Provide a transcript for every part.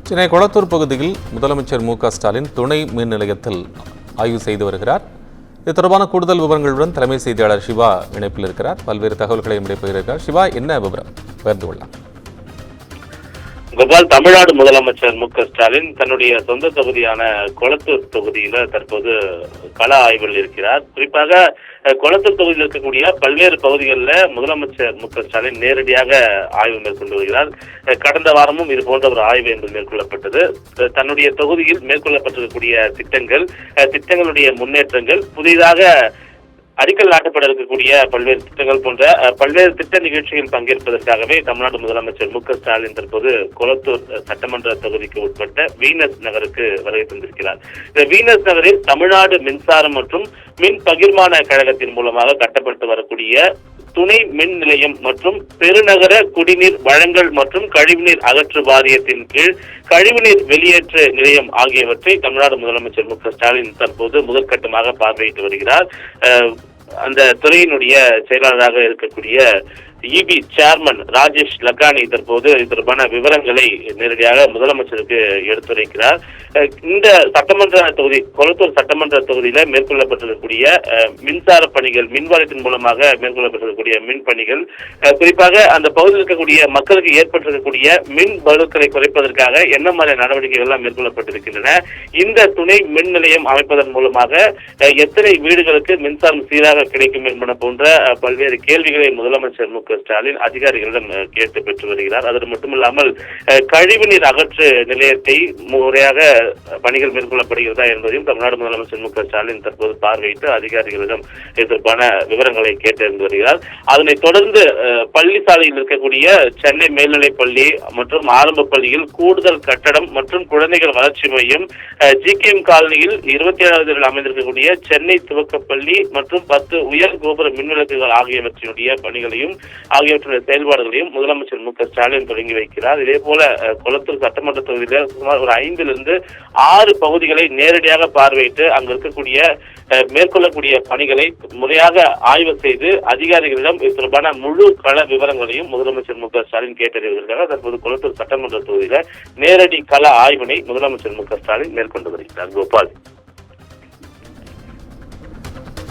சென்னை கொளத்தூர் பகுதியில் முதலமைச்சர் மு.க.ஸ்டாலின் துணை மின் நிலையத்தில் ஆய்வு செய்து வருகிறார். இது தொடர்பான கூடுதல் விவரங்களுடன் தலைமை செய்தியாளர் சிவா இணைப்பில் இருக்கிறார். பல்வேறு தகவல்களை பகிர்கிறார். சிவா, என்ன விவரம் பகிர்ந்து கொள்ளலாம்? கோபால், தமிழ்நாடு முதலமைச்சர் மு.க.ஸ்டாலின் தன்னுடைய சொந்த தொகுதியான கொளத்தூர் தொகுதியில தற்போது கள ஆய்வில் இருக்கிறார். குறிப்பாக கொளத்தூர் தொகுதியில் இருக்கக்கூடிய பல்வேறு பகுதிகளில் முதலமைச்சர் மு.க.ஸ்டாலின் நேரடியாக ஆய்வு மேற்கொண்டு வருகிறார். கடந்த வாரமும் இது போன்ற ஒரு ஆய்வு என்பது மேற்கொள்ளப்பட்டது. தன்னுடைய தொகுதியில் மேற்கொள்ளப்பட்டிருக்கக்கூடிய திட்டங்களுடைய முன்னேற்றங்கள், புதிதாக அடிக்கல் நாட்டப்பட இருக்கக்கூடிய பல்வேறு திட்டங்கள் போன்ற பல்வேறு திட்ட நிகழ்ச்சியில் பங்கேற்பதற்காகவே தமிழ்நாடு முதலமைச்சர் மு.க.ஸ்டாலின் தற்போது கொளத்தூர் சட்டமன்ற தொகுதிக்கு உட்பட்ட வீனஸ் நகருக்கு வருகை தந்திருக்கிறார். இந்த வீனஸ் நகரில் தமிழ்நாடு மின்சாரம் மற்றும் மின் பகிர்மான கழகத்தின் மூலமாக கட்டப்பட்டு வரக்கூடிய துணை மின் நிலையம் மற்றும் பெருநகர குடிநீர் வழங்கல் மற்றும் கழிவுநீர் அகற்று வாரியத்தின் கீழ் கழிவுநீர் வெளியேற்று நிலையம் ஆகியவற்றை தமிழ்நாடு முதலமைச்சர் மு.க.ஸ்டாலின் தற்போது முதற்கட்டமாக பார்வையிட்டு வருகிறார். அந்த துறையினுடைய செயலாளராக இருக்கக்கூடிய இபி சேர்மன் ராஜேஷ் லக்கானி தற்போது இது தொடர்பான விவரங்களை நேரடியாக முதலமைச்சருக்கு எடுத்துரைக்கிறார். இந்த சட்டமன்ற தொகுதி, கொளத்தூர் சட்டமன்ற தொகுதியில மேற்கொள்ளப்பட்டிருக்கக்கூடிய மின்சார பணிகள், மின்வாரியத்தின் மூலமாக மேற்கொள்ளப்பட்டிருக்கக்கூடிய மின் பணிகள், குறிப்பாக அந்த பகுதியில் இருக்கக்கூடிய மக்களுக்கு ஏற்பட்டிருக்கக்கூடிய மின் பளுக்களை குறைப்பதற்காக என்ன மாதிரி நடவடிக்கைகள் எல்லாம் மேற்கொள்ளப்பட்டிருக்கின்றன, இந்த துணை மின் நிலையம் அமைப்பதன் மூலமாக எத்தனை வீடுகளுக்கு மின்சாரம் சீராக கிடைக்கும் என்பன போன்ற பல்வேறு கேள்விகளை முதலமைச்சர் மு.க.ஸ்டாலின் அதிகாரிகளிடம் கேட்டு பெற்று வருகிறார். அது மட்டுமில்லாமல் கழிவுநீர் அகற்று நிலையத்தை முறையாக பணிகள் மேற்கொள்ளப்படுகிறதா என்பதையும் தமிழ்நாடு முதலமைச்சர் மு.க.ஸ்டாலின் தற்போது பார்வையிட்டு அதிகாரிகளிடம் இதற்கான விவரங்களை கேட்டறிந்து வருகிறார். அதனைத் தொடர்ந்து பள்ளி சாலையில் இருக்கக்கூடிய சென்னை மேல்நிலைப் பள்ளி மற்றும் ஆரம்ப பள்ளியில் கூடுதல் கட்டடம் மற்றும் குழந்தைகள் வளர்ச்சி மையம், ஜிகேஎம் காலனியில் 27வது அமைந்திருக்கக்கூடிய சென்னை துவக்கப்பள்ளி மற்றும் 10 உயர் கோபுர மின்விளக்குகள் ஆகியவற்றினுடைய பணிகளையும் ஆகியவற்றுடைய செயல்பாடுகளையும் முதலமைச்சர் மு.க.ஸ்டாலின் தொடங்கி வைக்கிறார். இதே போல கொளத்தூர் சட்டமன்ற தொகுதியில் சுமார் ஒரு 5 to 6 பகுதிகளை நேரடியாக பார்வையிட்டு அங்கு இருக்கக்கூடிய மேற்கொள்ளக்கூடிய பணிகளை முறையாக ஆய்வு செய்து அதிகாரிகளிடம் இது தொடர்பான முழு கள விவரங்களையும் முதலமைச்சர் மு.க.ஸ்டாலின் கேட்டறிவதற்காக தற்போது கொளத்தூர் சட்டமன்ற தொகுதியில நேரடி கள ஆய்வினை முதலமைச்சர் மு.க.ஸ்டாலின் மேற்கொண்டு வருகிறார். கோபால்,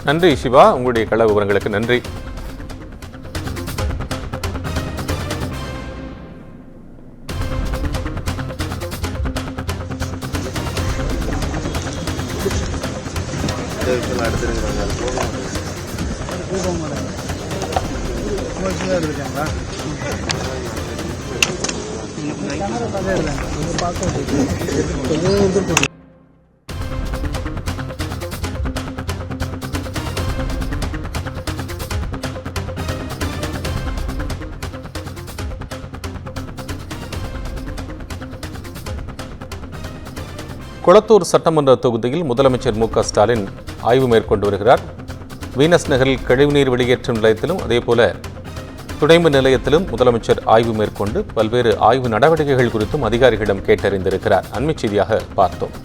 நன்றி சிவா, உங்களுடைய கள விவரங்களுக்கு நன்றி. கொளத்தூர் சட்டமன்ற தொகுதியில் முதலமைச்சர் மு.க.ஸ்டாலின் ஆய்வு மேற்கொண்டு வருகிறார். வீனஸ் நகரில் கழிவுநீர் வெளியேற்றும் நிலையத்திலும் அதேபோல துணைமின் நிலையத்திலும் முதலமைச்சர் ஆய்வு மேற்கொண்டு பல்வேறு ஆய்வு நடவடிக்கைகள் குறித்தும் அதிகாரிகளிடம் கேட்டறிந்திருக்கிறார். அண்மைச் செய்தியாக பார்த்தோம்.